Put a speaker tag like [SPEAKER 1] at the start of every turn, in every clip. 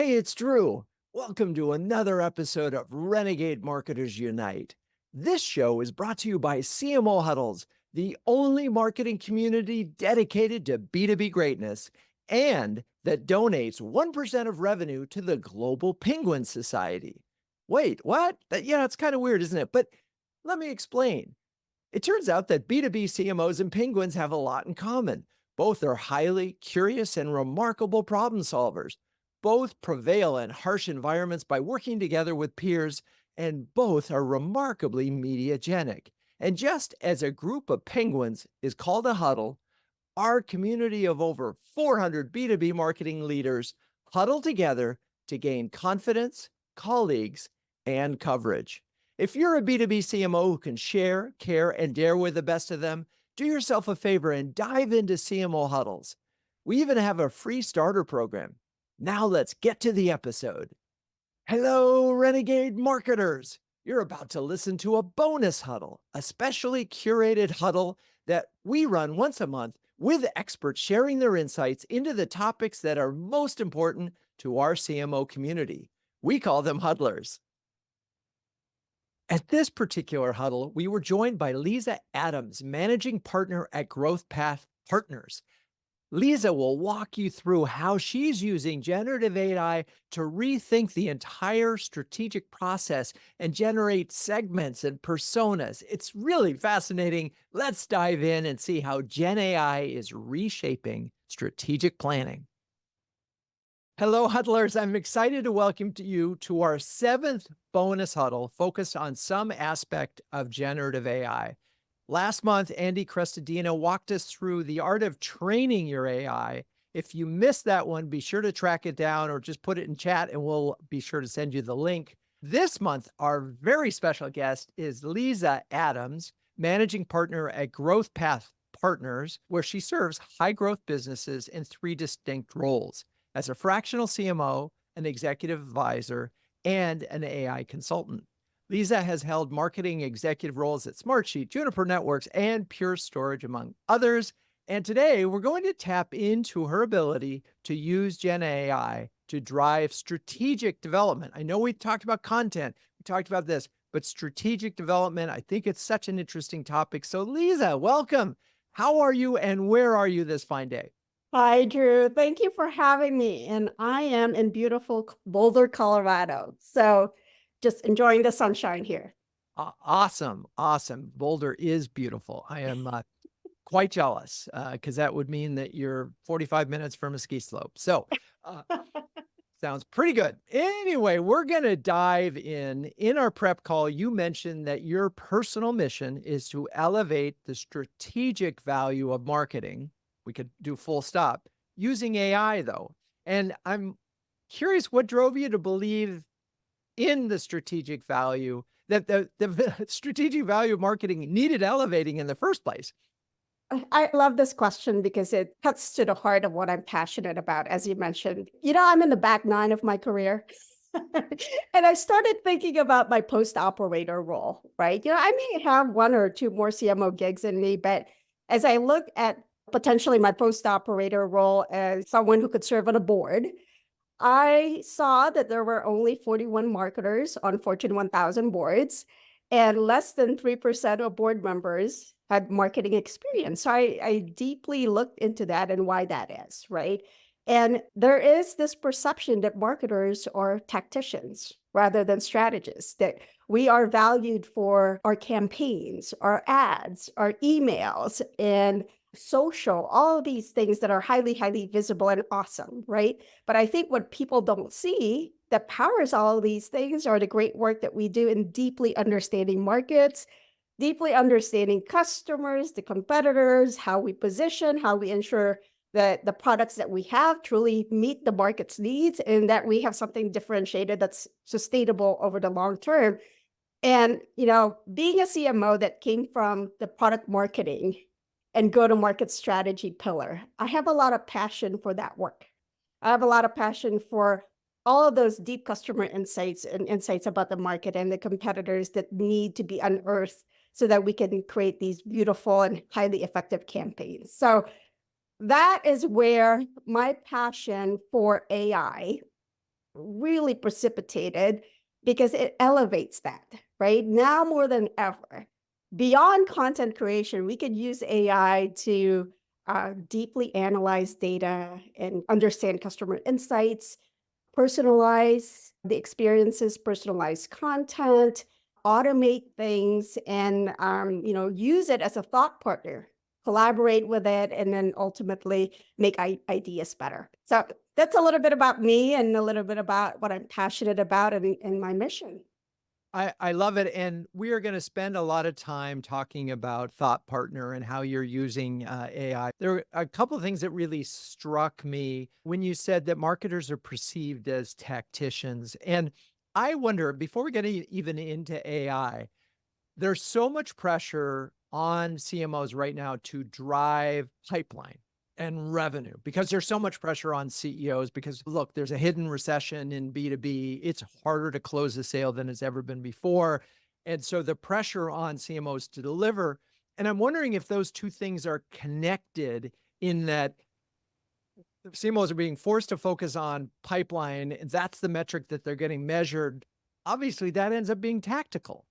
[SPEAKER 1] Hey, it's Drew. Welcome to another episode of Renegade Marketers Unite. This show is brought to you by CMO Huddles, the only marketing community dedicated to B2B greatness and that donates 1% of revenue to the Global Penguin Society. Wait, what? Yeah, it's kind of weird, isn't it? But let me explain. It turns out that B2B CMOs and penguins have a lot in common. Both are highly curious and remarkable problem solvers. Both prevail in harsh environments by working together with peers, and both are remarkably mediagenic. And just as a group of penguins is called a huddle, our community of over 400 B2B marketing leaders huddle together to gain confidence, colleagues, and coverage. If you're a B2B CMO who can share, care, and dare with the best of them, do yourself a favor and dive into CMO huddles. We even have a free starter program. Now let's get to the episode. Hello, Renegade marketers. You're about to listen to a bonus huddle, a specially curated huddle that we run once a month with experts sharing their insights into the topics that are most important to our CMO community. We call them huddlers. At this particular huddle, we were joined by Liza Adams, managing partner at GrowthPath Partners. Liza will walk you through how she's using generative AI to rethink the entire strategic process and generate segments and personas. It's really fascinating. Let's dive in and see how Gen AI is reshaping strategic planning. Hello, huddlers. I'm excited to welcome you to our seventh bonus huddle focused on some aspect of generative AI. Last month, Andy Crestodina walked us through the art of training your AI. If you missed that one, be sure to track it down or just put it in chat and we'll be sure to send you the link. This month, our very special guest is Liza Adams, managing partner at GrowthPath Partners, where she serves high growth businesses in three distinct roles as a fractional CMO, an executive advisor, and an AI consultant. Liza has held marketing executive roles at Smartsheet, Juniper Networks, and Pure Storage, among others. And today we're going to tap into her ability to use Gen AI to drive strategic development. I know we talked about content, we talked about this, but strategic development, I think it's such an interesting topic. So Liza, welcome. How are you and where are you this fine day?
[SPEAKER 2] Hi, Drew. Thank you for having me. And I am in beautiful Boulder, Colorado. So just enjoying the sunshine here.
[SPEAKER 1] Awesome. Awesome. Boulder is beautiful. I am quite jealous because that would mean that you're 45 minutes from a ski slope. So sounds pretty good. Anyway, we're going to dive in our prep call. You mentioned that your personal mission is to elevate the strategic value of marketing. We could do full stop using AI though. And I'm curious what drove you to believe in the strategic value that the strategic value of marketing needed elevating in the first place.
[SPEAKER 2] I love this question because it cuts to the heart of what I'm passionate about, as you mentioned. I'm in the back nine of my career. And I started thinking about my post-operator role, right? I may have one or two more CMO gigs in me, but as I look at potentially my post-operator role as someone who could serve on a board, I saw that there were only 41 marketers on Fortune 1000 boards, and less than 3% of board members had marketing experience. So I deeply looked into that and why that is, right? And there is this perception that marketers are tacticians rather than strategists, that we are valued for our campaigns, our ads, our emails, and social, all of these things that are highly, highly visible and awesome, right? But I think what people don't see that powers all of these things are the great work that we do in deeply understanding markets, deeply understanding customers, the competitors, how we position, how we ensure that the products that we have truly meet the market's needs and that we have something differentiated that's sustainable over the long term. And, being a CMO that came from the product marketing and go-to-market strategy pillar, I have a lot of passion for that work. I have a lot of passion for all of those deep customer insights and insights about the market and the competitors that need to be unearthed so that we can create these beautiful and highly effective campaigns. So that is where my passion for AI really precipitated because it elevates that, right? Now more than ever, beyond content creation, we could use AI to deeply analyze data and understand customer insights, personalize the experiences, personalize content, automate things, and use it as a thought partner, collaborate with it, and then ultimately make ideas better. So that's a little bit about me and a little bit about what I'm passionate about and my mission.
[SPEAKER 1] I love it. And we are going to spend a lot of time talking about Thought Partner and how you're using AI. There are a couple of things that really struck me when you said that marketers are perceived as tacticians. And I wonder, before we get even into AI, there's so much pressure on CMOs right now to drive pipeline and revenue because there's so much pressure on CEOs because look, there's a hidden recession in B2B. It's harder to close a sale than it's ever been before. And so the pressure on CMOs to deliver. And I'm wondering if those two things are connected in that CMOs are being forced to focus on pipeline. And that's the metric that they're getting measured. Obviously, that ends up being tactical.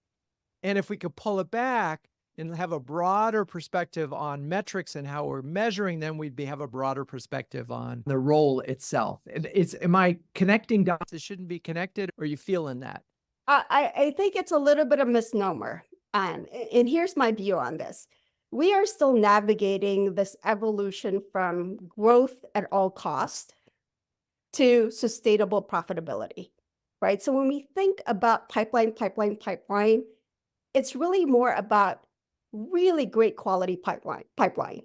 [SPEAKER 1] And if we could pull it back and have a broader perspective on metrics and how we're measuring them, have a broader perspective on the role itself. Am I connecting dots that shouldn't be connected? Or are you feeling that?
[SPEAKER 2] I think it's a little bit of misnomer. And here's my view on this. We are still navigating this evolution from growth at all cost to sustainable profitability, right? So when we think about pipeline, it's really more about really great quality pipeline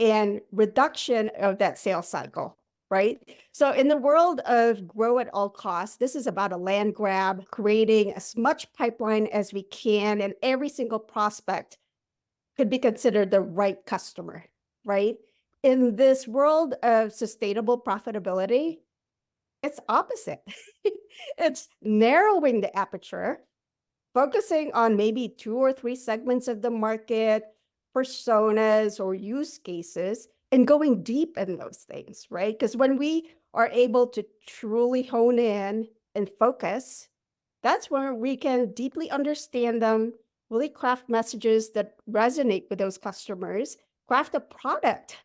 [SPEAKER 2] and reduction of that sales cycle, right? So in the world of grow at all costs, this is about a land grab, creating as much pipeline as we can, and every single prospect could be considered the right customer, right? In this world of sustainable profitability, it's opposite. It's narrowing the aperture, focusing on maybe 2 or 3 segments of the market, personas or use cases, and going deep in those things, right? Because when we are able to truly hone in and focus, that's where we can deeply understand them, really craft messages that resonate with those customers, craft a product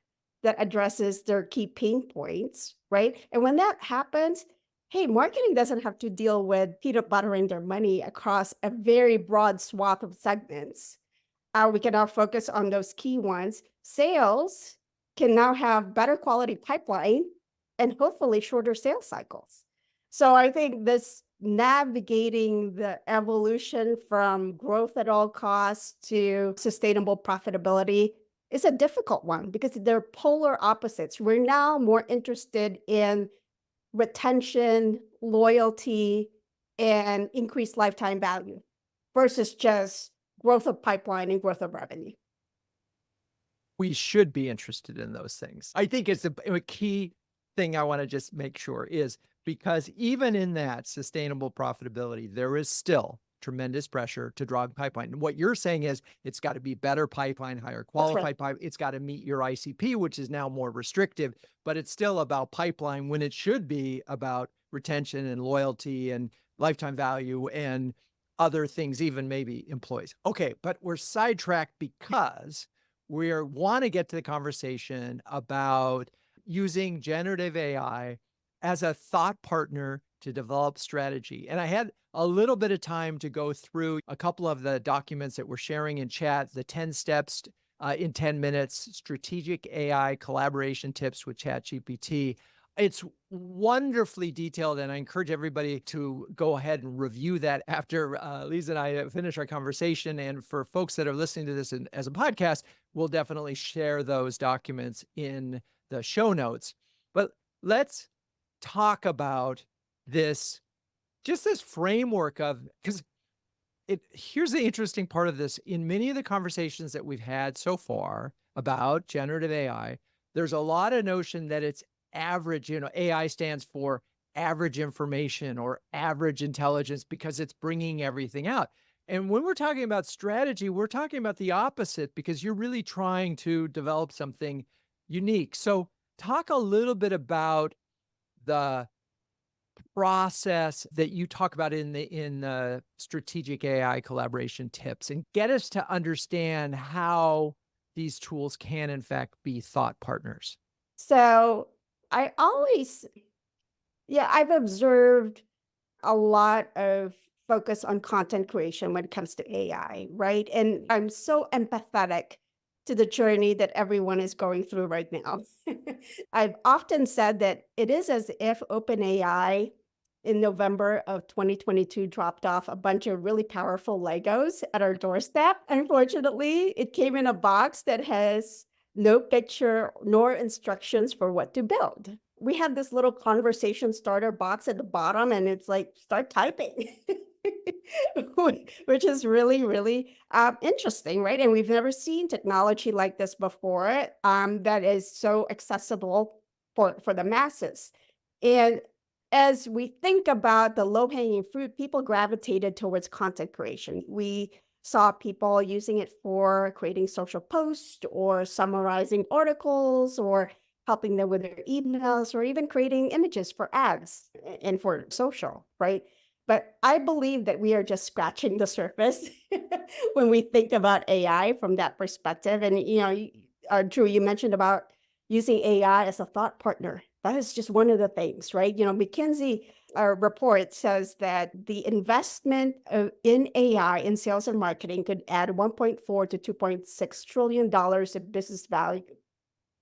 [SPEAKER 2] that addresses their key pain points, right? And when that happens, hey, marketing doesn't have to deal with peanut buttering their money across a very broad swath of segments. We can now focus on those key ones. Sales can now have better quality pipeline and hopefully shorter sales cycles. So I think this navigating the evolution from growth at all costs to sustainable profitability is a difficult one because they're polar opposites. We're now more interested in retention, loyalty, and increased lifetime value versus just growth of pipeline and growth of revenue.
[SPEAKER 1] We should be interested in those things. I think it's a key thing I want to just make sure is because even in that sustainable profitability, there is still tremendous pressure to drive pipeline. And what you're saying is it's got to be better pipeline, higher
[SPEAKER 2] That's right.
[SPEAKER 1] qualified pipe. It's got to meet your ICP, which is now more restrictive, but it's still about pipeline when it should be about retention and loyalty and lifetime value and other things, even maybe employees. Okay, but we're sidetracked because we want to get to the conversation about using generative AI as a thought partner to develop strategy. And I had a little bit of time to go through a couple of the documents that we're sharing in chat, the 10 steps in 10 minutes, strategic AI collaboration tips with ChatGPT. It's wonderfully detailed, and I encourage everybody to go ahead and review that after Liza and I finish our conversation. And for folks that are listening to this as a podcast, we'll definitely share those documents in the show notes. But let's talk about this, just this framework of, because here's the interesting part of this. In many of the conversations that we've had so far about generative AI, there's a lot of notion that it's average, AI stands for average information or average intelligence because it's bringing everything out. And when we're talking about strategy, we're talking about the opposite because you're really trying to develop something unique. So talk a little bit about the process that you talk about in the strategic AI collaboration tips, and get us to understand how these tools can in fact be thought partners.
[SPEAKER 2] So I always, yeah, I've observed a lot of focus on content creation when it comes to AI, right? And I'm so empathetic to the journey that everyone is going through right now. I've often said that it is as if OpenAI in November of 2022 dropped off a bunch of really powerful Legos at our doorstep. Unfortunately, it came in a box that has no picture nor instructions for what to build. We have this little conversation starter box at the bottom, and it's like, start typing, which is really, really interesting, right? And we've never seen technology like this before that is so accessible for the masses. And as we think about the low hanging fruit, people gravitated towards content creation. We saw people using it for creating social posts or summarizing articles or helping them with their emails or even creating images for ads and for social, right? But I believe that we are just scratching the surface when we think about AI from that perspective. And, Drew, you mentioned about using AI as a thought partner. That is just one of the things, right? McKinsey report says that the investment in AI in sales and marketing could add 1.4 to 2.6 trillion dollars in business value.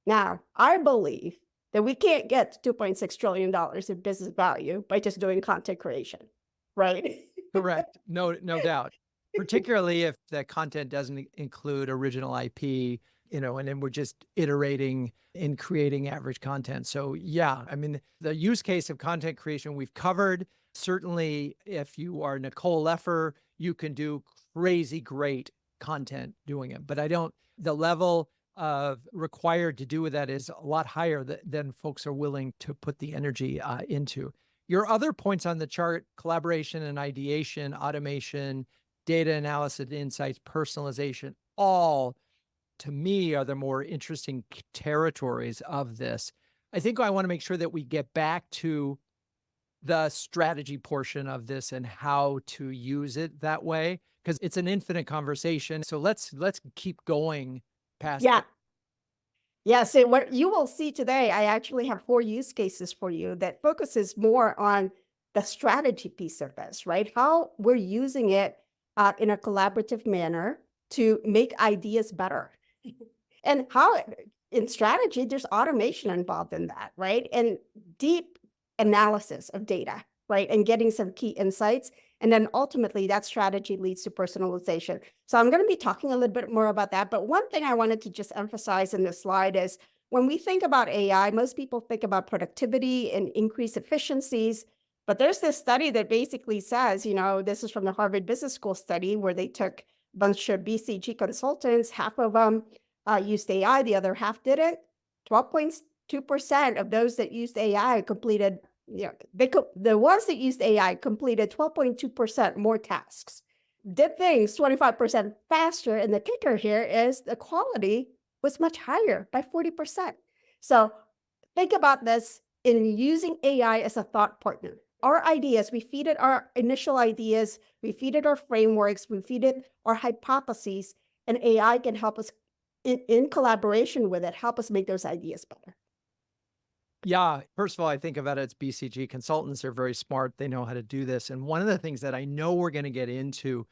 [SPEAKER 2] Now, I believe that we can't get to $2.6 trillion in business value by just doing content creation, right?
[SPEAKER 1] Correct. No doubt. Particularly if the content doesn't include original IP, and then we're just iterating and creating average content. So yeah, I mean, the use case of content creation we've covered. Certainly, if you are Nicole Leffer, you can do crazy great content doing it. But the level of required to do with that is a lot higher than folks are willing to put the energy into. Your other points on the chart: collaboration and ideation, automation, data analysis, insights, personalization, all to me are the more interesting territories of this. I think I want to make sure that we get back to the strategy portion of this and how to use it that way, because it's an infinite conversation. So let's keep going past
[SPEAKER 2] Yeah.
[SPEAKER 1] it.
[SPEAKER 2] Yes, and what you will see today, I actually have 4 use cases for you that focuses more on the strategy piece of this, right? How we're using it in a collaborative manner to make ideas better. And how in strategy, there's automation involved in that, right? And deep analysis of data, right? And getting some key insights. And then ultimately, that strategy leads to personalization. So I'm going to be talking a little bit more about that. But one thing I wanted to just emphasize in this slide is when we think about AI, most people think about productivity and increased efficiencies. But there's this study that basically says, this is from the Harvard Business School study where they took a bunch of BCG consultants, half of them used AI, the other half didn't. 12.2% of those that used AI completed, the ones that used AI completed 12.2% more tasks, did things 25% faster. And the kicker here is the quality was much higher by 40%. So think about this in using AI as a thought partner. Our ideas, we feed it our initial ideas, we feed it our frameworks, we feed it our hypotheses, and AI can help us in collaboration with it, help us make those ideas better.
[SPEAKER 1] Yeah. First of all, I think about it as BCG consultants are very smart. They know how to do this. And one of the things that I know we're going to get into,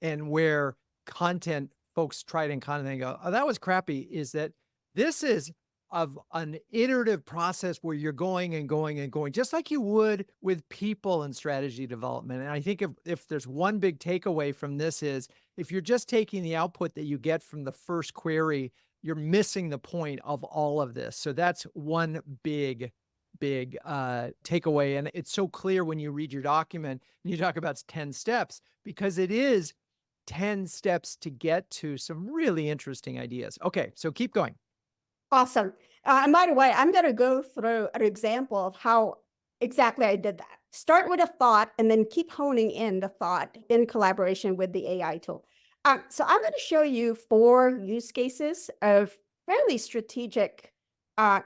[SPEAKER 1] and where content folks try it in content and go, oh, that was crappy, is that this is of an iterative process where you're going and going and going, just like you would with people and strategy development. And I think if there's one big takeaway from this is, if you're just taking the output that you get from the first query, you're missing the point of all of this. So that's one big takeaway. And it's so clear when you read your document and you talk about 10 steps, because it is 10 steps to get to some really interesting ideas. Okay, so keep going.
[SPEAKER 2] Awesome. And by the way, I'm going to go through an example of how exactly I did that. Start with a thought and then keep honing in the thought in collaboration with the AI tool. So I'm going to show you 4 use cases of fairly strategic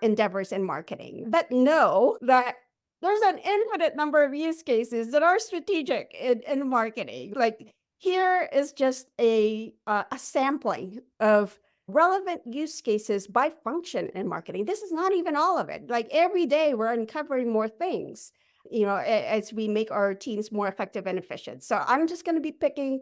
[SPEAKER 2] endeavors in marketing. But know that there's an infinite number of use cases that are strategic in marketing. Like here is just a sampling of relevant use cases by function in marketing. This is not even all of it. Like every day we're uncovering more things, as we make our teams more effective and efficient. So I'm just going to be picking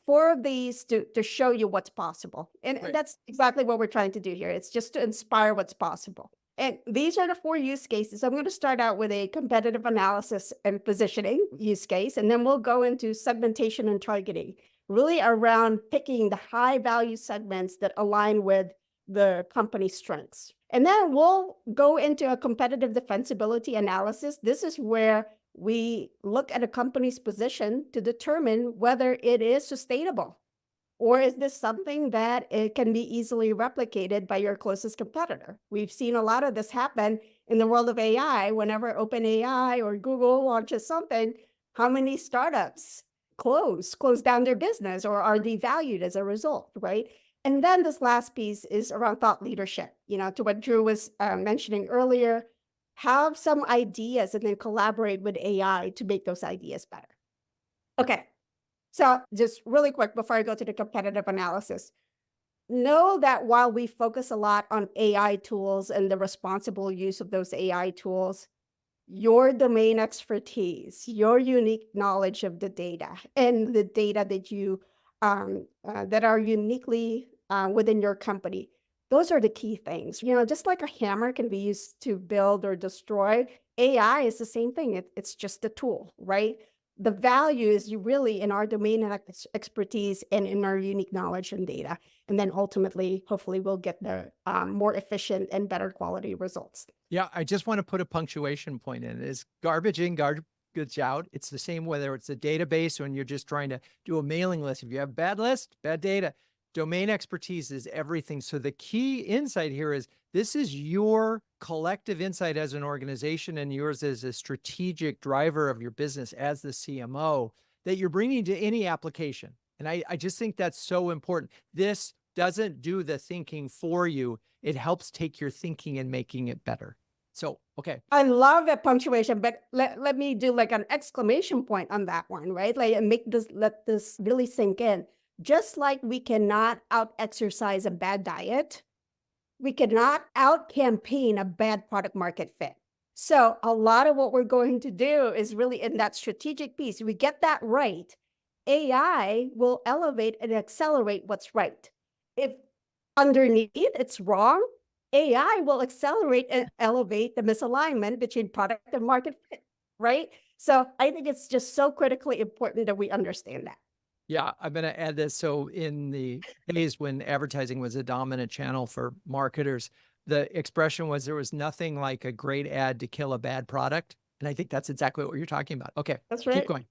[SPEAKER 2] four of these to show you what's possible. And
[SPEAKER 1] Great.
[SPEAKER 2] that's exactly what we're trying to do here. It's just to inspire what's possible. And these are the four use cases. I'm going to start out with a competitive analysis and positioning use case, and then we'll go into segmentation and targeting, really around picking the high value segments that align with the company's strengths. And then we'll go into a competitive defensibility analysis. This is where we look at a company's position to determine whether it is sustainable. Or is this something that it can be easily replicated by your closest competitor? We've seen a lot of this happen in the world of AI. Whenever OpenAI or Google launches something, how many startups close down their business or are devalued as a result, right? And then this last piece is around thought leadership, to what Drew was mentioning earlier. Have some ideas and then collaborate with AI to make those ideas better. Okay. So just really quick before I go to the competitive analysis, know that while we focus a lot on AI tools and the responsible use of those AI tools, your domain expertise, your unique knowledge of the data and the data that you that are uniquely within your company, those are the key things. Just like a hammer can be used to build or destroy, AI is the same thing. It's just a tool, right? The value is you really in our domain and expertise and in our unique knowledge and data. And then ultimately, hopefully, we'll get the more efficient and better quality results.
[SPEAKER 1] Yeah, I just want to put a punctuation point in. It's garbage in, garbage out. It's the same whether it's a database or when you're just trying to do a mailing list. If you have a bad list, bad data, domain expertise is everything. So the key insight here is this is your collective insight as an organization and yours as a strategic driver of your business as the CMO that you're bringing to any application. And I just think that's so important. This doesn't do the thinking for you. It helps take your thinking and making it better. So, okay.
[SPEAKER 2] I love that punctuation, but let me do like an exclamation point on that one, right? Like let this really sink in. Just like we cannot out-exercise a bad diet, we cannot out-campaign a bad product market fit. So a lot of what we're going to do is really in that strategic piece. If we get that right, AI will elevate and accelerate what's right. If underneath it's wrong, AI will accelerate and elevate the misalignment between product and market fit, right? So I think it's just so critically important that we understand that.
[SPEAKER 1] Yeah, I'm going to add this. So in the days when advertising was a dominant channel for marketers, the expression was there was nothing like a great ad to kill a bad product. And I think that's exactly what you're talking about. Okay,
[SPEAKER 2] That's
[SPEAKER 1] keep
[SPEAKER 2] right.
[SPEAKER 1] going.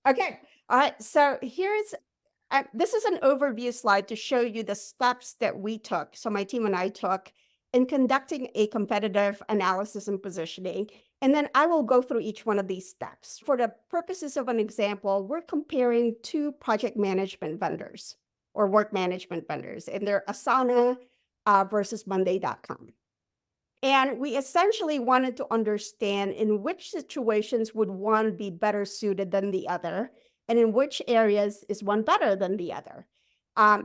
[SPEAKER 2] Okay. All right. So this is an overview slide to show you the steps that we took. So my team and I took in conducting a competitive analysis and positioning. And then I will go through each one of these steps. For the purposes of an example, we're comparing two project management vendors or work management vendors, and they're Asana versus Monday.com. And we essentially wanted to understand in which situations would one be better suited than the other, and in which areas is one better than the other,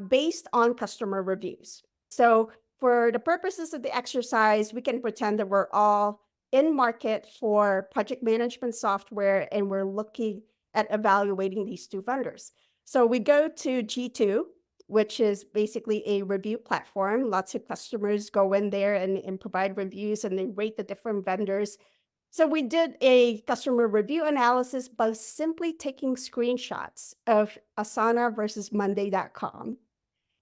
[SPEAKER 2] based on customer reviews. So for the purposes of the exercise, we can pretend that we're all in market for project management software, and we're looking at evaluating these two vendors. So we go to G2, which is basically a review platform. Lots of customers go in there and provide reviews, and they rate the different vendors. So we did a customer review analysis by simply taking screenshots of Asana versus Monday.com.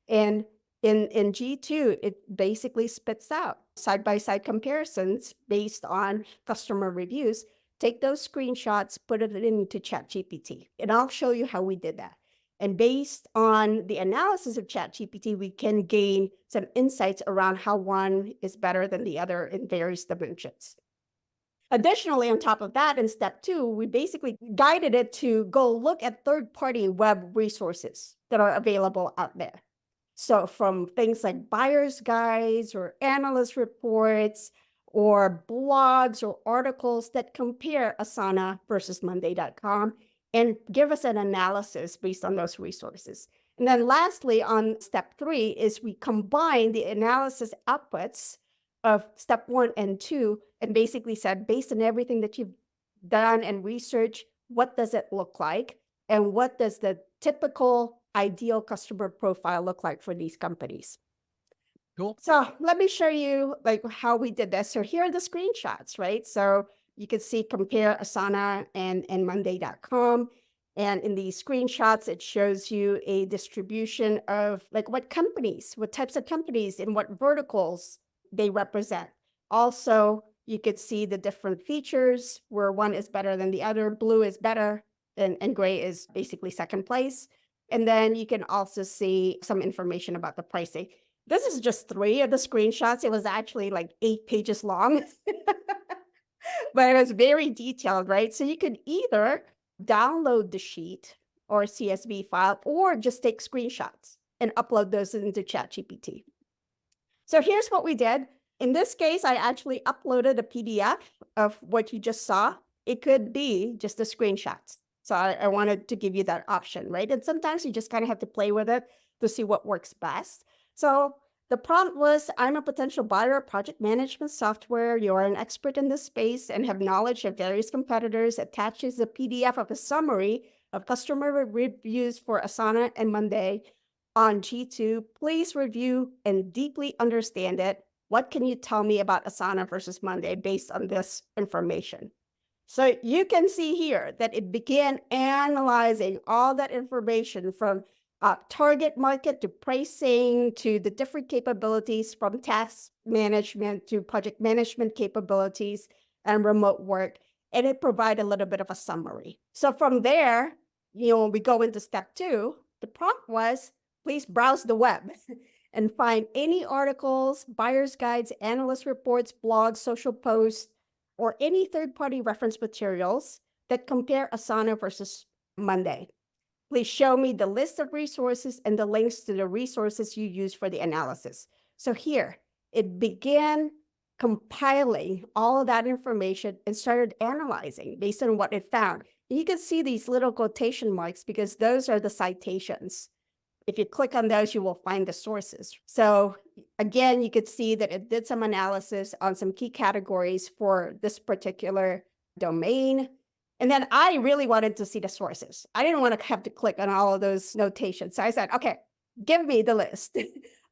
[SPEAKER 2] And in G2, it basically spits out side-by-side comparisons based on customer reviews. Take those screenshots, put it into ChatGPT, and I'll show you how we did that. And based on the analysis of ChatGPT, we can gain some insights around how one is better than the other in various dimensions. Additionally, on top of that, in step 2, we basically guided it to go look at third-party web resources that are available out there. So from things like buyer's guides or analyst reports or blogs or articles that compare Asana versus Monday.com and give us an analysis based on those resources. And then lastly, on step 3 is we combine the analysis outputs of step 1 and 2 and basically said, based on everything that you've done and research, what does it look like? And what does the typical ideal customer profile look like for these companies?
[SPEAKER 1] Cool.
[SPEAKER 2] So let me show you like how we did this. So here are the screenshots, right? So you can see compare Asana and Monday.com. And in these screenshots, it shows you a distribution of like what companies, what types of companies and what verticals they represent. Also, you could see the different features where one is better than the other. Blue is better and gray is basically second place. And then you can also see some information about the pricing. This is just 3 of the screenshots. It was actually like 8 pages long, but it was very detailed, right? So you could either download the sheet or CSV file or just take screenshots and upload those into ChatGPT. So here's what we did. In this case, I actually uploaded a PDF of what you just saw. It could be just the screenshots. So I wanted to give you that option, right? And sometimes you just kind of have to play with it to see what works best. So the prompt was, I'm a potential buyer of project management software. You are an expert in this space and have knowledge of various competitors. Attaches a PDF of a summary of customer reviews for Asana and Monday on G2. Please review and deeply understand it. What can you tell me about Asana versus Monday based on this information? So you can see here that it began analyzing all that information from target market to pricing to the different capabilities from task management to project management capabilities and remote work. And it provided a little bit of a summary. So from there, we go into step 2. The prompt was, please browse the web and find any articles, buyer's guides, analyst reports, blogs, social posts, or any third-party reference materials that compare Asana versus Monday. Please show me the list of resources and the links to the resources you use for the analysis. So here, it began compiling all of that information and started analyzing based on what it found. You can see these little quotation marks because those are the citations. If you click on those, you will find the sources. So again, you could see that it did some analysis on some key categories for this particular domain. And then I really wanted to see the sources. I didn't want to have to click on all of those notations. So I said, okay, give me the list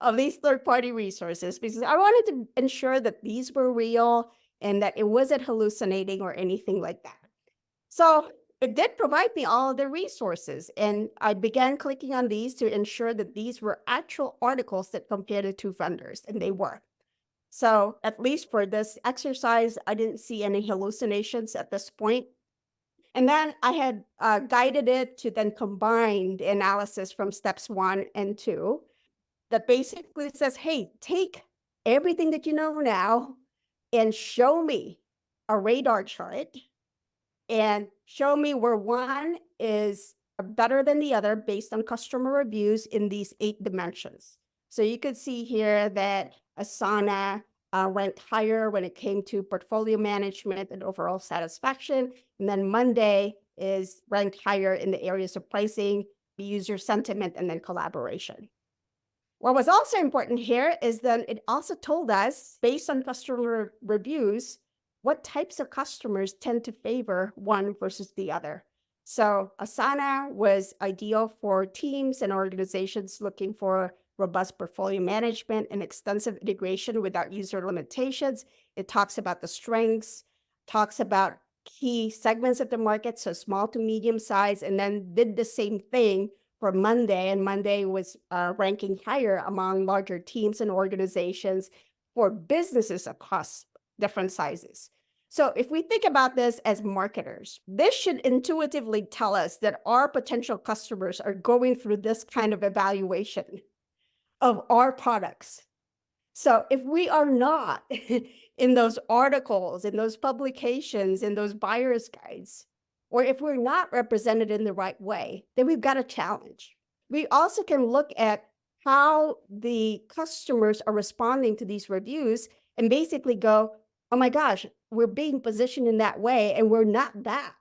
[SPEAKER 2] of these third-party resources because I wanted to ensure that these were real and that it wasn't hallucinating or anything like that. So it did provide me all of the resources, and I began clicking on these to ensure that these were actual articles that compared the 2 vendors, and they were. So at least for this exercise, I didn't see any hallucinations at this point. And then I had guided it to then combine the analysis from steps 1 and 2 that basically says, hey, take everything that you know now and show me a radar chart and show me where one is better than the other based on customer reviews in these 8 dimensions. So you could see here that Asana ranked higher when it came to portfolio management and overall satisfaction. And then Monday is ranked higher in the areas of pricing, user sentiment, and then collaboration. What was also important here is that it also told us, based on customer reviews, what types of customers tend to favor one versus the other. So Asana was ideal for teams and organizations looking for robust portfolio management and extensive integration without user limitations. It talks about the strengths, talks about key segments of the market, so small to medium size, and then did the same thing for Monday, and Monday was ranking higher among larger teams and organizations for businesses across different sizes. So if we think about this as marketers, this should intuitively tell us that our potential customers are going through this kind of evaluation of our products. So if we are not in those articles, in those publications, in those buyer's guides, or if we're not represented in the right way, then we've got a challenge. We also can look at how the customers are responding to these reviews and basically go, oh my gosh, we're being positioned in that way and we're not that.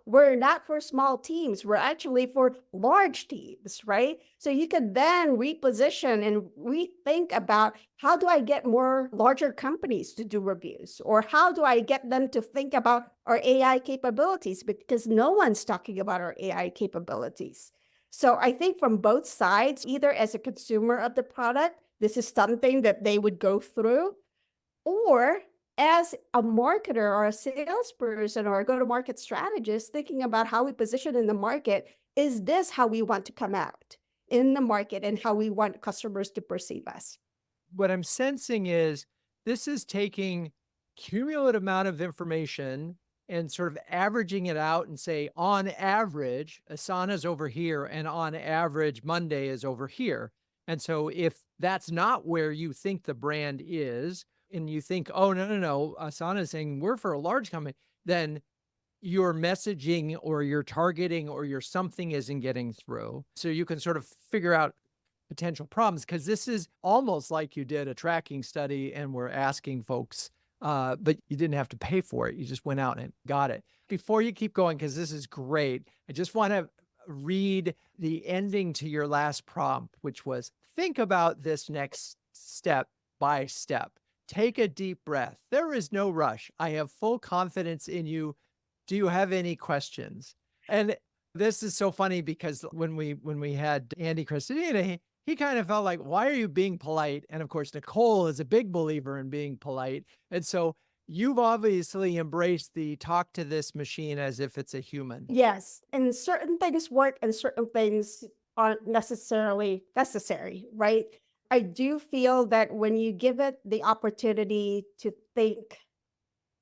[SPEAKER 2] We're not for small teams. We're actually for large teams, right? So you could then reposition and rethink about how do I get more larger companies to do reviews? Or how do I get them to think about our AI capabilities? Because no one's talking about our AI capabilities. So I think from both sides, either as a consumer of the product, this is something that they would go through, or as a marketer or a salesperson or a go-to-market strategist, thinking about how we position in the market, is this how we want to come out in the market and how we want customers to perceive us?
[SPEAKER 1] What I'm sensing is this is taking cumulative amount of information and sort of averaging it out and say, on average, Asana's over here, and on average, Monday is over here. And so if that's not where you think the brand is, and you think, oh, no, no, no, Asana is saying we're for a large company, then your messaging or your targeting or your something isn't getting through. So you can sort of figure out potential problems, because this is almost like you did a tracking study and were asking folks, but you didn't have to pay for it. You just went out and got it. Before you keep going, because this is great, I just want to read the ending to your last prompt, which was, think about this next step by step. Take a deep breath. There is no rush. I have full confidence in you. Do you have any questions? And this is so funny because when we had Andy Christina, he kind of felt like, why are you being polite? And of course, Nicole is a big believer in being polite. And so you've obviously embraced the talk to this machine as if it's a human.
[SPEAKER 2] Yes, and certain things work and certain things aren't necessarily necessary, right? I do feel that when you give it the opportunity to think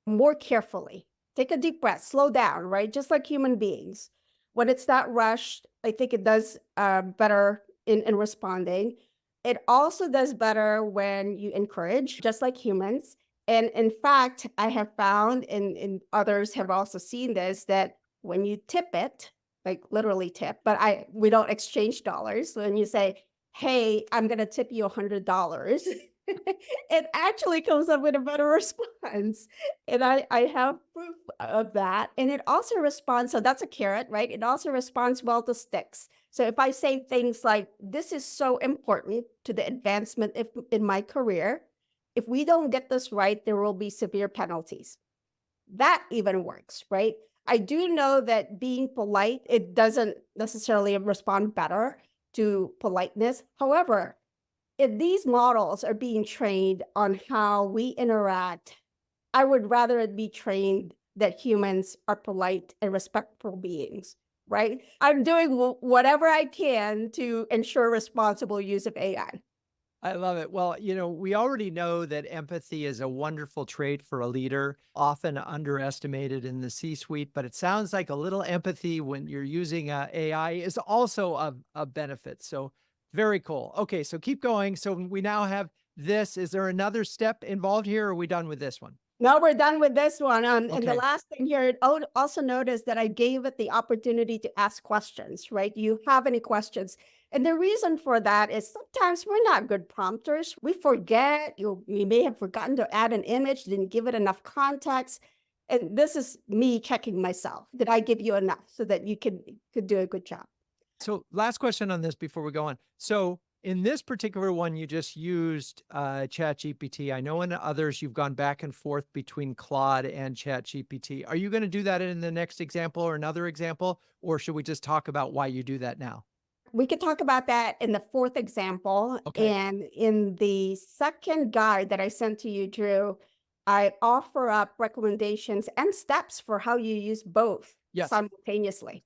[SPEAKER 2] more carefully, take a deep breath, slow down, right? Just like human beings. When it's not rushed, I think it does better in responding. It also does better when you encourage, just like humans. And in fact, I have found, and others have also seen this, that when you tip it, like literally tip, but we don't exchange dollars. So when you say, hey, I'm going to tip you $100, it actually comes up with a better response. And I have proof of that. And it also responds, so that's a carrot, right? It also responds well to sticks. So if I say things like, this is so important to the advancement in my career, if we don't get this right, there will be severe penalties. That even works, right? I do know that being polite, it doesn't necessarily respond better to politeness. However, if these models are being trained on how we interact, I would rather it be trained that humans are polite and respectful beings, right? I'm doing whatever I can to ensure responsible use of AI.
[SPEAKER 1] I love it. Well, we already know that empathy is a wonderful trait for a leader, often underestimated in the C-suite, but it sounds like a little empathy when you're using AI is also a benefit. So very cool. Okay, so keep going. So we now have this. Is there another step involved here, or are we done with this one?
[SPEAKER 2] Now we're done with this one. And the
[SPEAKER 1] Okay.
[SPEAKER 2] last thing here, also notice that I gave it the opportunity to ask questions, right? Do you have any questions? And the reason for that is sometimes we're not good prompters. We forget, you may have forgotten to add an image, didn't give it enough context. And this is me checking myself. Did I give you enough so that you could do a good job?
[SPEAKER 1] So last question on this before we go on. So in this particular one, you just used ChatGPT. I know in others you've gone back and forth between Claude and ChatGPT. Are you going to do that in the next example or another example, or should we just talk about why you do that now?
[SPEAKER 2] We could talk about that in the fourth example.
[SPEAKER 1] Okay.
[SPEAKER 2] And in the second guide that I sent to you, Drew, I offer up recommendations and steps for how you use both
[SPEAKER 1] Yes.
[SPEAKER 2] simultaneously.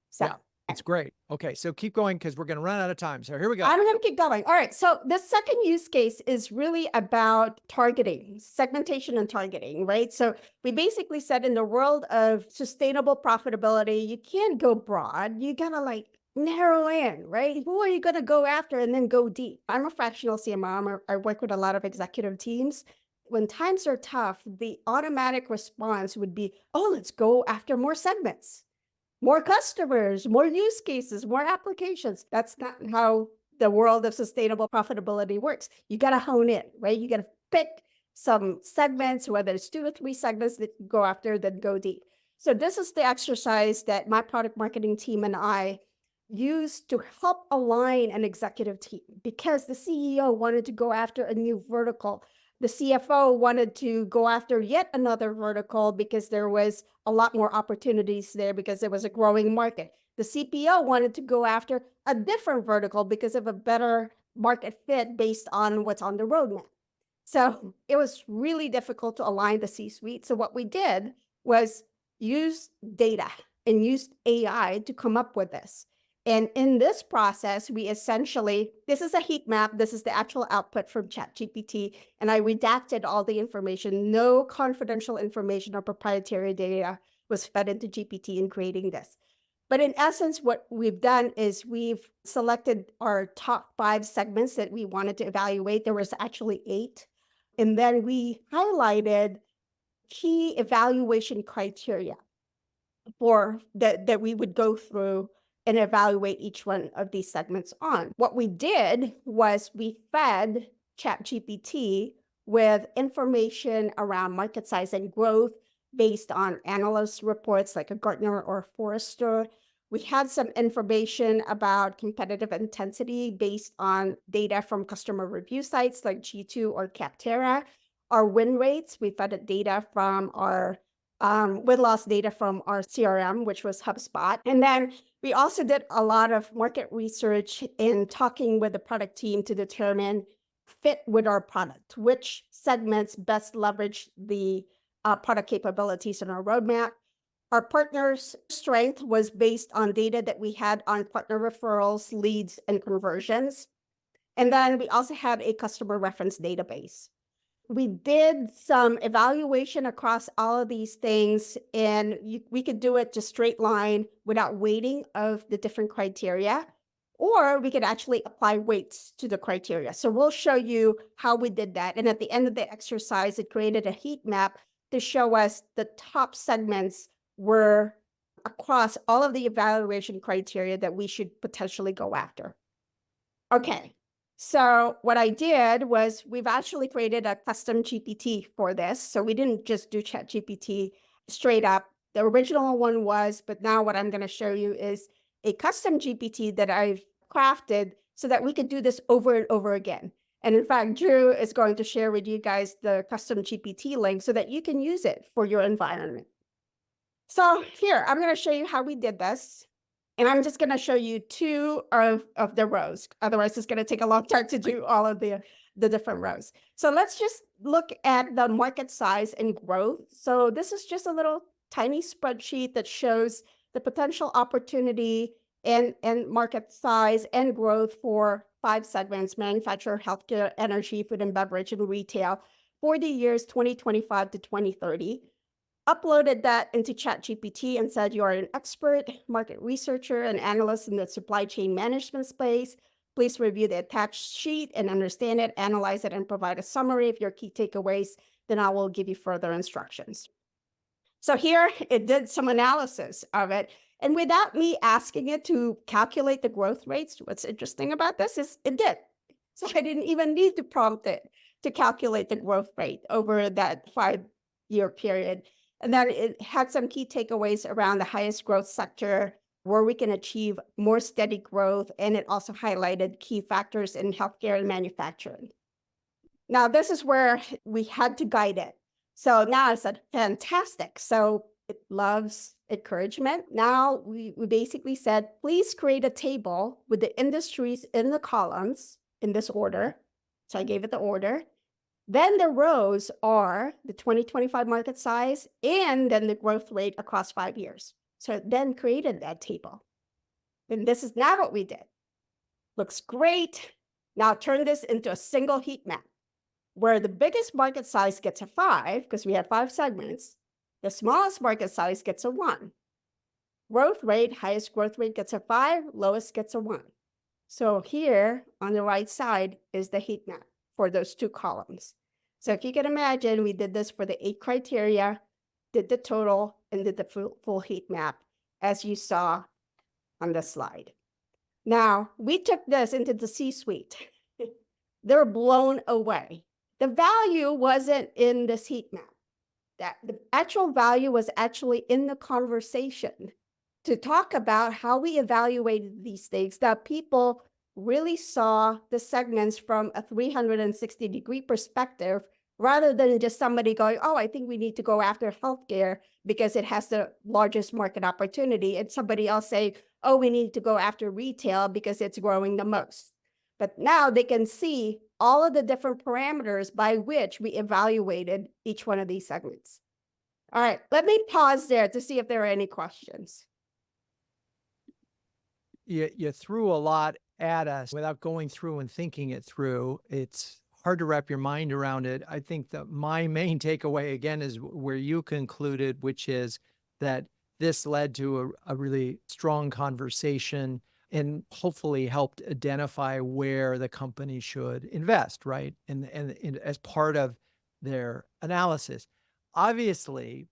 [SPEAKER 2] So
[SPEAKER 1] Yeah. It's great. Okay. So keep going because we're going to run out of time. So here we go.
[SPEAKER 2] I'm going to keep going. All right. So the second use case is really about targeting, segmentation and targeting, right? So we basically said in the world of sustainable profitability, you can't go broad. You got to narrow in, right? Who are you going to go after and then go deep? I'm a fractional CMO. I work with a lot of executive teams. When times are tough, the automatic response would be, oh, let's go after more segments, more customers, more use cases, more applications. That's not how the world of sustainable profitability works. You got to hone in, right? You got to pick some segments, whether it's 2 or 3 segments that you go after, then go deep. So this is the exercise that my product marketing team and I used to help align an executive team, because the CEO wanted to go after a new vertical. The CFO wanted to go after yet another vertical because there was a lot more opportunities there because there was a growing market. The CPO wanted to go after a different vertical because of a better market fit based on what's on the roadmap. So it was really difficult to align the C-suite. So what we did was use data and used AI to come up with this. And in this process, we essentially, this is a heat map. This is the actual output from ChatGPT. And I redacted all the information. No confidential information or proprietary data was fed into GPT in creating this. But in essence, what we've done is we've selected our top 5 segments that we wanted to evaluate. There was actually 8. And then we highlighted key evaluation criteria for that we would go through and evaluate each one of these segments on. What we did was we fed ChatGPT with information around market size and growth based on analyst reports like a Gartner or Forrester. We had some information about competitive intensity based on data from customer review sites like G2 or Capterra. Our win rates, we fed it data from our win-loss data from our CRM, which was HubSpot. And then we also did a lot of market research in talking with the product team to determine fit with our product, which segments best leverage the product capabilities in our roadmap. Our partners' strength was based on data that we had on partner referrals, leads, and conversions. And then we also had a customer reference database. We did some evaluation across all of these things, and we could do it just straight line without weighting of the different criteria, or we could actually apply weights to the criteria. So we'll show you how we did that. And at the end of the exercise, it created a heat map to show us the top segments were across all of the evaluation criteria that we should potentially go after. Okay. So what I did was we've actually created a custom GPT for this. So we didn't just do ChatGPT straight up. The original one was, but now what I'm going to show you is a custom GPT that I've crafted so that we could do this over and over again. And in fact, Drew is going to share with you guys the custom GPT link so that you can use it for your environment. So here, I'm going to show you how we did this. And I'm just going to show you 2 of the rows. Otherwise, it's going to take a long time to do all of the different rows. So let's just look at the market size and growth. So this is just a little tiny spreadsheet that shows the potential opportunity and market size and growth for 5 segments: manufacturer, healthcare, energy, food and beverage, and retail for the years 2025 to 2030. Uploaded that into ChatGPT and said, you are an expert market researcher and analyst in the supply chain management space. Please review the attached sheet and understand it, analyze it, and provide a summary of your key takeaways. Then I will give you further instructions. So here it did some analysis of it. And without me asking it to calculate the growth rates, what's interesting about this is it did. So I didn't even need to prompt it to calculate the growth rate over that 5-year period. And then it had some key takeaways around the highest growth sector where we can achieve more steady growth. And it also highlighted key factors in healthcare and manufacturing. Now, this is where we had to guide it. So now I said, fantastic. So it loves encouragement. Now we basically said, please create a table with the industries in the columns in this order. So I gave it the order. Then the rows are the 2025 market size and then the growth rate across 5 years. So it then created that table. And this is now what we did. Looks great. Now turn this into a single heat map where the biggest market size gets a 5 because we have 5 segments. The smallest market size gets a 1. Growth rate, highest growth rate gets a 5, lowest gets a 1. So here on the right side is the heat map for those 2 columns. So if you can imagine, we did this for the 8 criteria, did the total, and did the full heat map, as you saw on the slide. Now, we took this into the C-suite. They're blown away. The value wasn't in this heat map. That the actual value was actually in the conversation to talk about how we evaluated these things, that people really saw the segments from a 360-degree perspective rather than just somebody going, oh, I think we need to go after healthcare because it has the largest market opportunity, and somebody else say, oh, we need to go after retail because it's growing the most. But now they can see all of the different parameters by which we evaluated each one of these segments. All right, let me pause there to see if there are any questions.
[SPEAKER 1] You threw a lot at us without going through and thinking it through. It's hard to wrap your mind around it. I think that my main takeaway, again, is where you concluded, which is that this led to a really strong conversation and hopefully helped identify where the company should invest, right? And as part of their analysis. Obviously,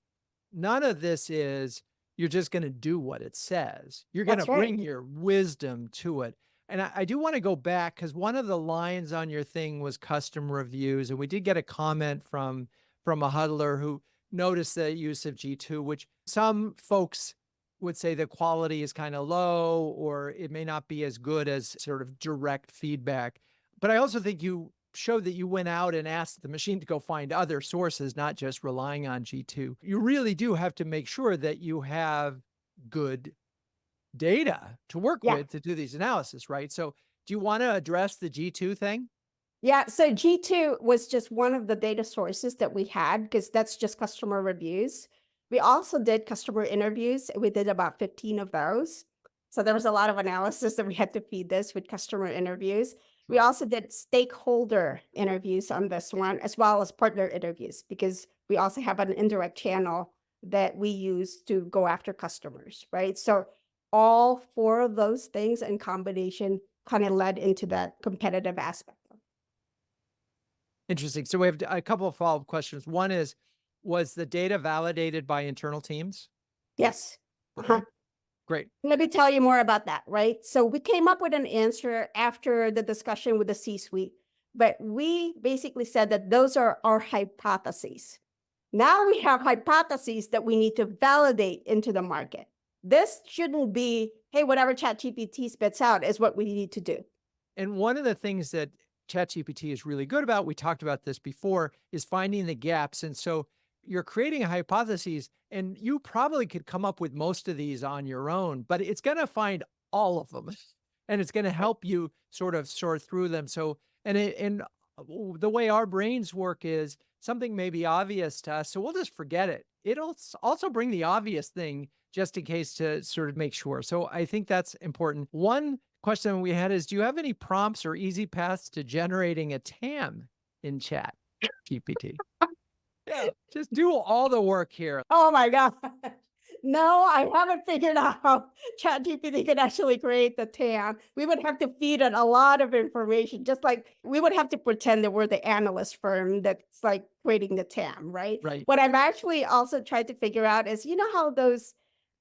[SPEAKER 1] none of this is you're just going to do what it says. You're going to
[SPEAKER 2] That's right.
[SPEAKER 1] bring your wisdom to it. And I do want to go back because one of the lines on your thing was custom reviews. And we did get a comment from a huddler who noticed the use of G2, which some folks would say the quality is kind of low or it may not be as good as sort of direct feedback. But I also think you showed that you went out and asked the machine to go find other sources, not just relying on G2. You really do have to make sure that you have good data to work
[SPEAKER 2] Yeah.
[SPEAKER 1] with to do these analysis, right? So do you want to address the G2 thing?
[SPEAKER 2] Yeah. So G2 was just one of the data sources that we had because that's just customer reviews. We also did customer interviews. We did about 15 of those. So there was a lot of analysis that we had to feed this with customer interviews. We
[SPEAKER 1] Sure.
[SPEAKER 2] also did stakeholder interviews on this one, as well as partner interviews, because we also have an indirect channel that we use to go after customers, right? So all four of those things in combination kind of led into that competitive aspect.
[SPEAKER 1] Interesting. So we have a couple of follow-up questions. One is, was the data validated by internal teams?
[SPEAKER 2] Yes.
[SPEAKER 1] Okay,
[SPEAKER 2] Uh-huh.
[SPEAKER 1] great.
[SPEAKER 2] Let me tell you more about that, right? So we came up with an answer after the discussion with the C-suite, but we basically said that those are our hypotheses. Now we have hypotheses that we need to validate into the market. This shouldn't be, hey, whatever ChatGPT spits out is what we need to do.
[SPEAKER 1] And one of the things that ChatGPT is really good about, we talked about this before, is finding the gaps. And so you're creating a hypothesis, and you probably could come up with most of these on your own, but it's going to find all of them, and it's going to help you sort of sort through them. So, the way our brains work is something may be obvious to us, so we'll just forget it. It'll also bring the obvious thing just in case to sort of make sure. So I think that's important. One question we had is, do you have any prompts or easy paths to generating a TAM in Chat GPT? Yeah, just do all the work here.
[SPEAKER 2] Oh my God. No, I haven't figured out how ChatGPT can actually create the TAM. We would have to feed it a lot of information, just like we would have to pretend that we're the analyst firm that's like creating the TAM, right?
[SPEAKER 1] Right.
[SPEAKER 2] What I've actually also tried to figure out is, you know how those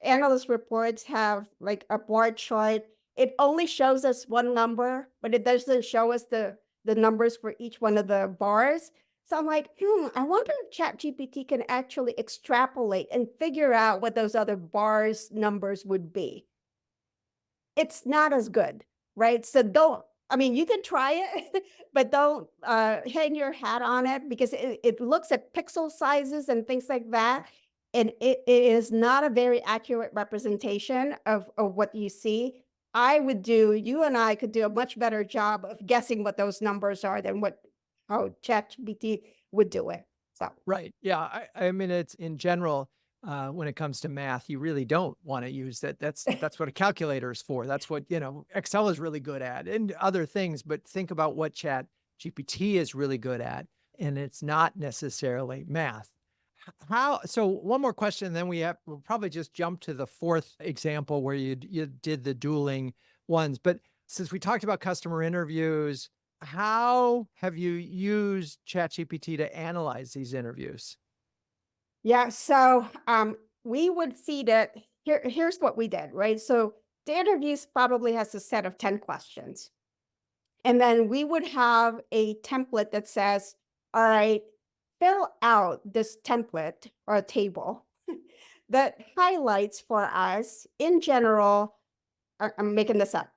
[SPEAKER 2] analyst reports have like a bar chart? It only shows us one number, but it doesn't show us the numbers for each one of the bars. So I'm like, I wonder if ChatGPT can actually extrapolate and figure out what those other bars numbers would be. It's not as good, right? So don't, I mean, you can try it, but don't hang your hat on it because it looks at pixel sizes and things like that. And it is not a very accurate representation of what you see. You and I could do a much better job of guessing what those numbers are than how ChatGPT would do it. So
[SPEAKER 1] Right. Yeah. I mean, it's in general, when it comes to math, you really don't want to use that. That's what a calculator is for. That's what, Excel is really good at and other things. But think about what Chat GPT is really good at. And it's not necessarily math. So one more question, then we'll probably just jump to the fourth example where you did the dueling ones. But since we talked about customer interviews, how have you used ChatGPT to analyze these interviews?
[SPEAKER 2] yeah, so we would feed it. Here's what we did, right? So the interviews probably has a set of 10 questions. And then we would have a template that says, all right, fill out this template or a table that highlights for us in general, I'm making this up,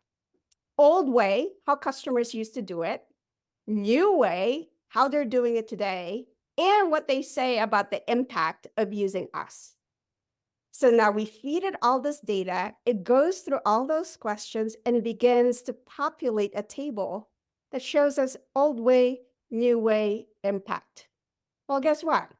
[SPEAKER 2] old way, how customers used to do it, new way, how they're doing it today, and what they say about the impact of using us. So now we feed it all this data, it goes through all those questions and it begins to populate a table that shows us old way, new way, impact. Well, guess what?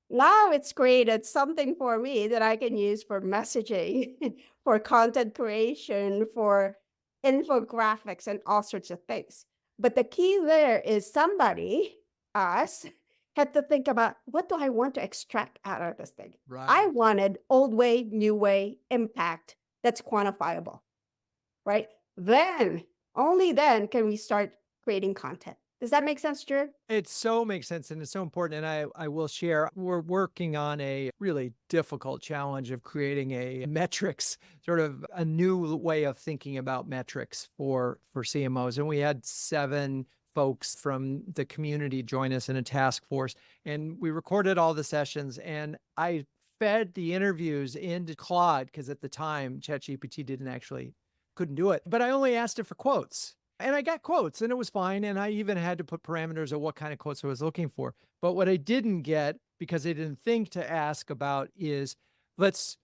[SPEAKER 2] Now it's created something for me that I can use for messaging, for content creation, for infographics, and all sorts of things. But the key there is somebody, us, had to think about what do I want to extract out of this thing? I
[SPEAKER 1] Right.
[SPEAKER 2] wanted old way, new way, impact that's quantifiable, right? Then, only then can we start creating content. Does that make sense, Drew?
[SPEAKER 1] It so makes sense and it's so important. And I will share, we're working on a really difficult challenge of creating a metrics, sort of a new way of thinking about metrics for CMOs. And we had 7 folks from the community join us in a task force. And we recorded all the sessions and I fed the interviews into Claude because at the time ChatGPT couldn't do it. But I only asked it for quotes. And I got quotes and it was fine. And I even had to put parameters of what kind of quotes I was looking for. But what I didn't get, because I didn't think to ask about, is let's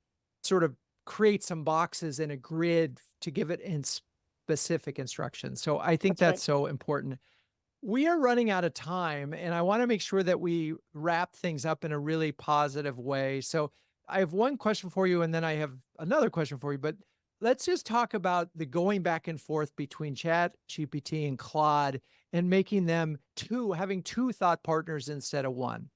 [SPEAKER 1] sort of create some boxes and a grid to give it in specific instructions. So I think
[SPEAKER 2] That's right.
[SPEAKER 1] that's so important. We are running out of time, and I want to make sure that we wrap things up in a really positive way. So I have one question for you, and then I have another question for you. But let's just talk about the going back and forth between Chat, GPT, and Claude and making them having 2 thought partners instead of 1.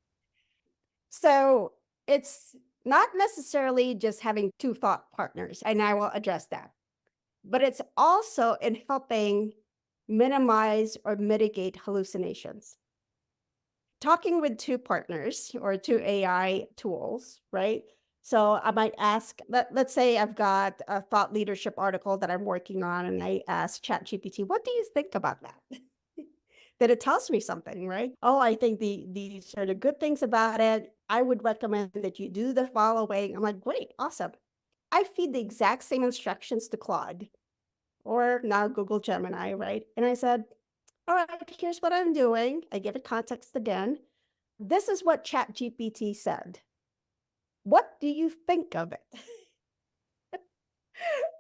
[SPEAKER 2] So it's not necessarily just having two thought partners, and I will address that, but it's also in helping minimize or mitigate hallucinations. Talking with two partners or two AI tools, right? So I might ask, let's say I've got a thought leadership article that I'm working on, and I ask ChatGPT, what do you think about that? That it tells me something, right? Oh, I think these are the good things about it. I would recommend that you do the following. I'm like, great, awesome. I feed the exact same instructions to Claude or now Google Gemini, right? And I said, all right, here's what I'm doing. I give it context again. This is what ChatGPT said. What do you think of it?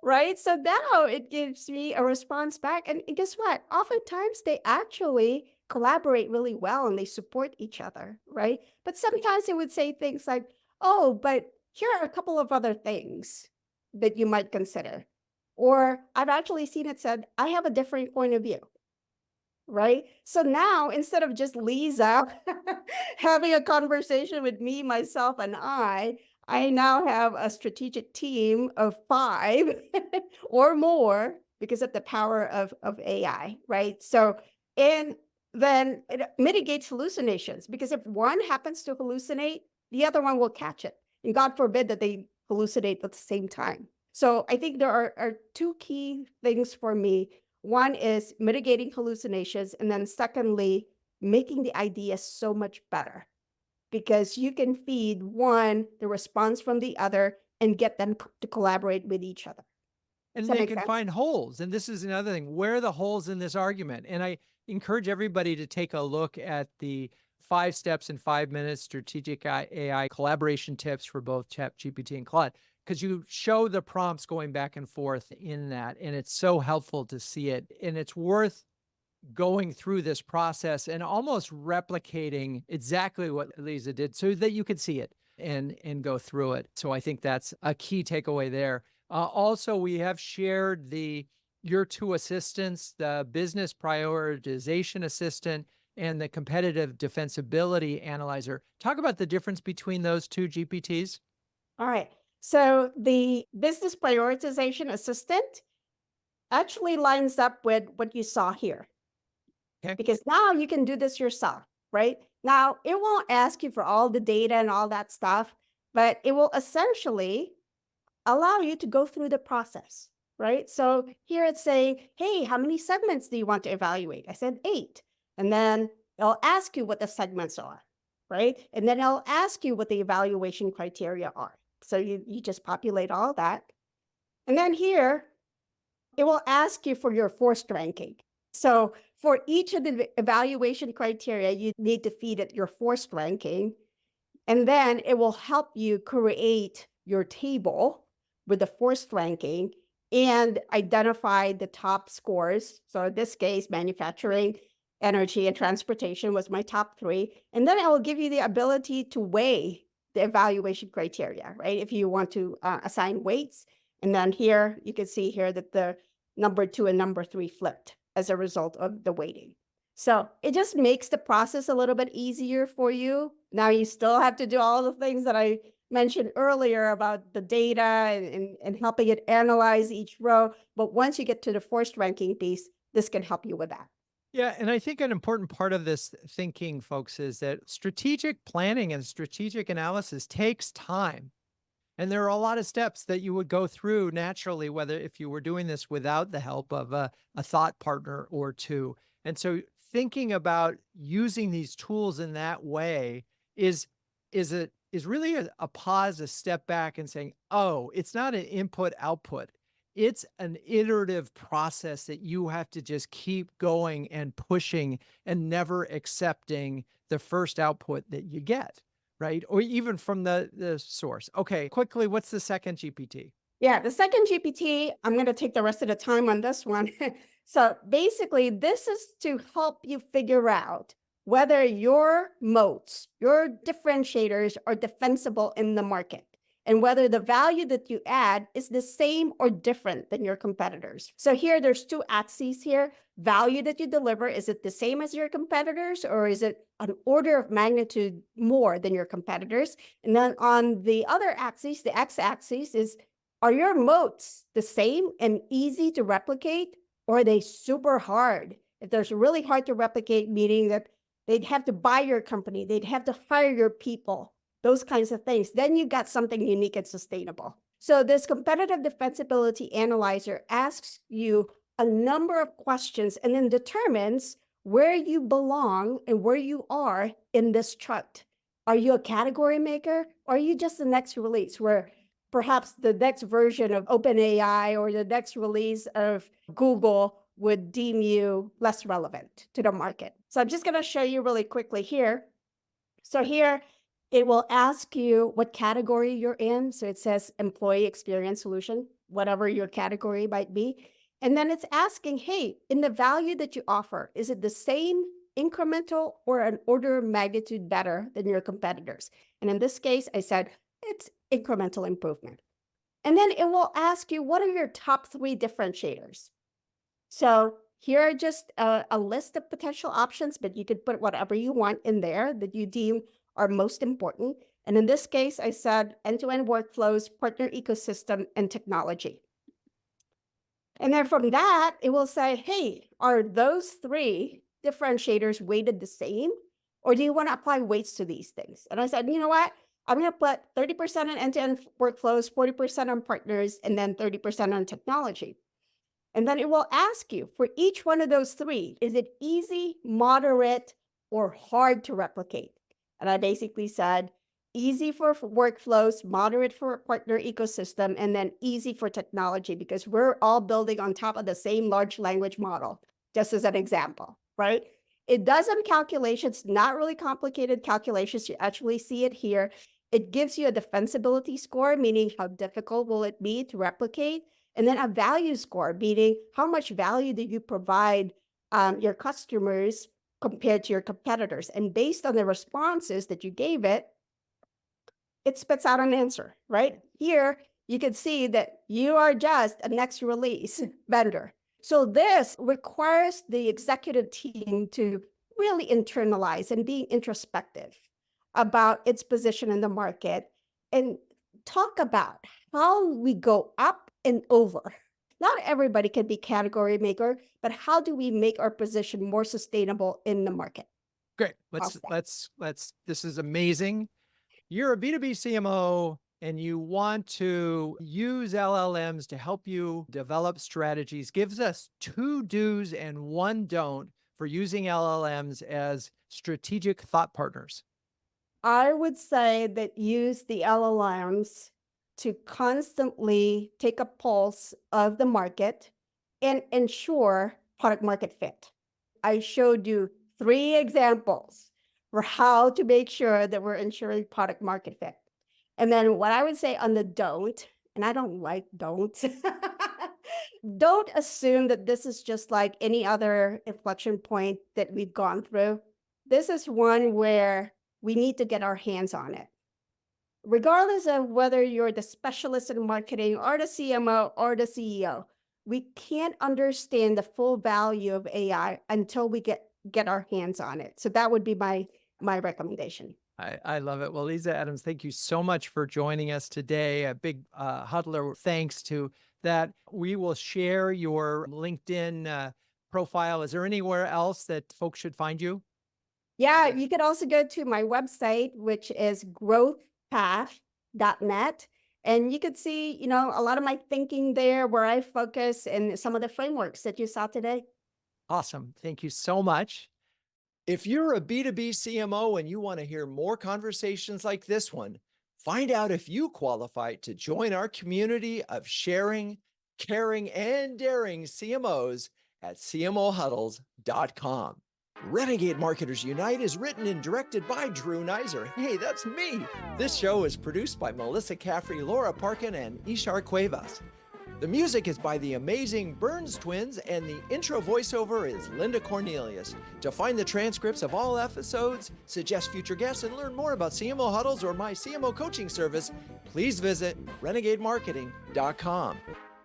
[SPEAKER 2] Right? So now it gives me a response back. And guess what? Oftentimes they actually collaborate really well and they support each other, right? But sometimes they would say things like, oh, but here are a couple of other things that you might consider. Or I've actually seen it said, I have a different point of view, right? So now instead of just Liza having a conversation with me, myself, and I now have a strategic team of 5 or more because of the power of AI, right? So, and then it mitigates hallucinations because if one happens to hallucinate, the other one will catch it. And God forbid that they hallucinate at the same time. So I think there are 2 key things for me. One is mitigating hallucinations, and then secondly, making the idea so much better because you can feed one the response from the other and get them to collaborate with each other. Does
[SPEAKER 1] And
[SPEAKER 2] that
[SPEAKER 1] they
[SPEAKER 2] make
[SPEAKER 1] can
[SPEAKER 2] sense?
[SPEAKER 1] find holes. And this is another thing. Where are the holes in this argument? And I encourage everybody to take a look at the 5 steps in 5 minutes strategic AI collaboration tips for both ChatGPT and Claude, because you show the prompts going back and forth in that. And it's so helpful to see it. And it's worth going through this process and almost replicating exactly what Liza did so that you could see it and go through it. So I think that's a key takeaway there. Also, we have shared your 2 assistants, the business prioritization assistant and the competitive defensibility analyzer. Talk about the difference between those 2 GPTs.
[SPEAKER 2] All right. So the business prioritization assistant actually lines up with what you saw here
[SPEAKER 1] Okay.
[SPEAKER 2] because now you can do this yourself, right? Now, it won't ask you for all the data and all that stuff, but it will essentially allow you to go through the process, right? So here it's saying, hey, how many segments do you want to evaluate? I said 8. And then It'll ask you what the segments are, right? And then it'll ask you what the evaluation criteria are. So you just populate all that. And then here, it will ask you for your forced ranking. So for each of the evaluation criteria, you need to feed it your forced ranking. And then it will help you create your table with the forced ranking and identify the top scores. So in this case, manufacturing, energy, and transportation was my top three. And then it will give you the ability to weigh the evaluation criteria, right? If you want to assign weights. And then here, you can see here that the number 2 and number 3 flipped as a result of the weighting. So it just makes the process a little bit easier for you. Now you still have to do all the things that I mentioned earlier about the data and helping it analyze each row. But once you get to the forced ranking piece, this can help you with that.
[SPEAKER 1] Yeah, and I think an important part of this thinking, folks, is that strategic planning and strategic analysis takes time. And there are a lot of steps that you would go through naturally, whether if you were doing this without the help of a thought partner or two. And so thinking about using these tools in that way is is really a pause, a step back and saying, oh, it's not an input output. It's an iterative process that you have to just keep going and pushing and never accepting the first output that you get, right? Or even from the source. Okay, quickly, what's the second GPT?
[SPEAKER 2] Yeah, the second GPT, I'm going to take the rest of the time on this one. So basically, this is to help you figure out whether your moats, your differentiators are defensible in the market and whether the value that you add is the same or different than your competitors. So here, there's two axes here. Value that you deliver, is it the same as your competitors or is it an order of magnitude more than your competitors? And then on the other axis, the x-axis is, are your moats the same and easy to replicate, or are they super hard? If there's really hard to replicate, meaning that they'd have to buy your company, they'd have to hire your people, those kinds of things, then you got something unique and sustainable. So this competitive defensibility analyzer asks you a number of questions and then determines where you belong and where you are in this chart. Are you a category maker, or are you just the next release where perhaps the next version of OpenAI or the next release of Google would deem you less relevant to the market? So I'm just going to show you really quickly here. So here, it will ask you what category you're in. So it says employee experience solution, whatever your category might be. And then it's asking, hey, in the value that you offer, is it the same, incremental, or an order of magnitude better than your competitors? And in this case, I said, it's incremental improvement. And then it will ask you, what are your top 3 differentiators? So here are just a list of potential options, but you could put whatever you want in there that you deem are most important. And in this case, I said end-to-end workflows, partner ecosystem, and technology. And then from that, it will say, hey, are those 3 differentiators weighted the same? Or do you want to apply weights to these things? And I said, you know what? I'm going to put 30% on end-to-end workflows, 40% on partners, and then 30% on technology. And then it will ask you for each one of those 3, is it easy, moderate, or hard to replicate? And I basically said, easy for workflows, moderate for partner ecosystem, and then easy for technology, because we're all building on top of the same large language model, just as an example, right? It does some calculations, not really complicated calculations. You actually see it here. It gives you a defensibility score, meaning how difficult will it be to replicate, and then a value score, meaning how much value do you provide your customers compared to your competitors. And based on the responses that you gave it, it spits out an answer, right? Here, you can see that you are just a next release vendor. So this requires the executive team to really internalize and be introspective about its position in the market and talk about how we go up and over. Not everybody can be category maker, but how do we make our position more sustainable in the market?
[SPEAKER 1] Great. This is amazing. You're a B2B CMO and you want to use LLMs to help you develop strategies. Gives us 2 do's and 1 don't for using LLMs as strategic thought partners?
[SPEAKER 2] I would say that use the LLMs to constantly take a pulse of the market and ensure product market fit. I showed you 3 examples for how to make sure that we're ensuring product market fit. And then what I would say on the don't, and I don't like don'ts, don't assume that this is just like any other inflection point that we've gone through. This is one where we need to get our hands on it. Regardless of whether you're the specialist in marketing or the CMO or the CEO, we can't understand the full value of AI until we get our hands on it. So that would be my recommendation.
[SPEAKER 1] I love it. Well, Liza Adams, thank you so much for joining us today. A big huddler thanks to that. We will share your LinkedIn profile. Is there anywhere else that folks should find you?
[SPEAKER 2] Yeah, you could also go to my website, which is growthpath.net. And you could see, a lot of my thinking there, where I focus and some of the frameworks that you saw today.
[SPEAKER 1] Awesome. Thank you so much. If you're a B2B CMO and you want to hear more conversations like this one, find out if you qualify to join our community of sharing, caring, and daring CMOs at cmohuddles.com. Renegade Marketers Unite is written and directed by Drew Nizer. Hey, that's me. This show is produced by Melissa Caffrey, Laura Parkin, and Ishar Cuevas. The music is by the amazing Burns Twins, and the intro voiceover is Linda Cornelius. To find the transcripts of all episodes, suggest future guests, and learn more about CMO Huddles or my CMO coaching service, please visit renegademarketing.com.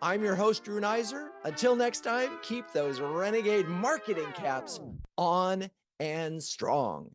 [SPEAKER 1] I'm your host, Drew Nizer. Until next time, keep those Renegade marketing caps on and strong.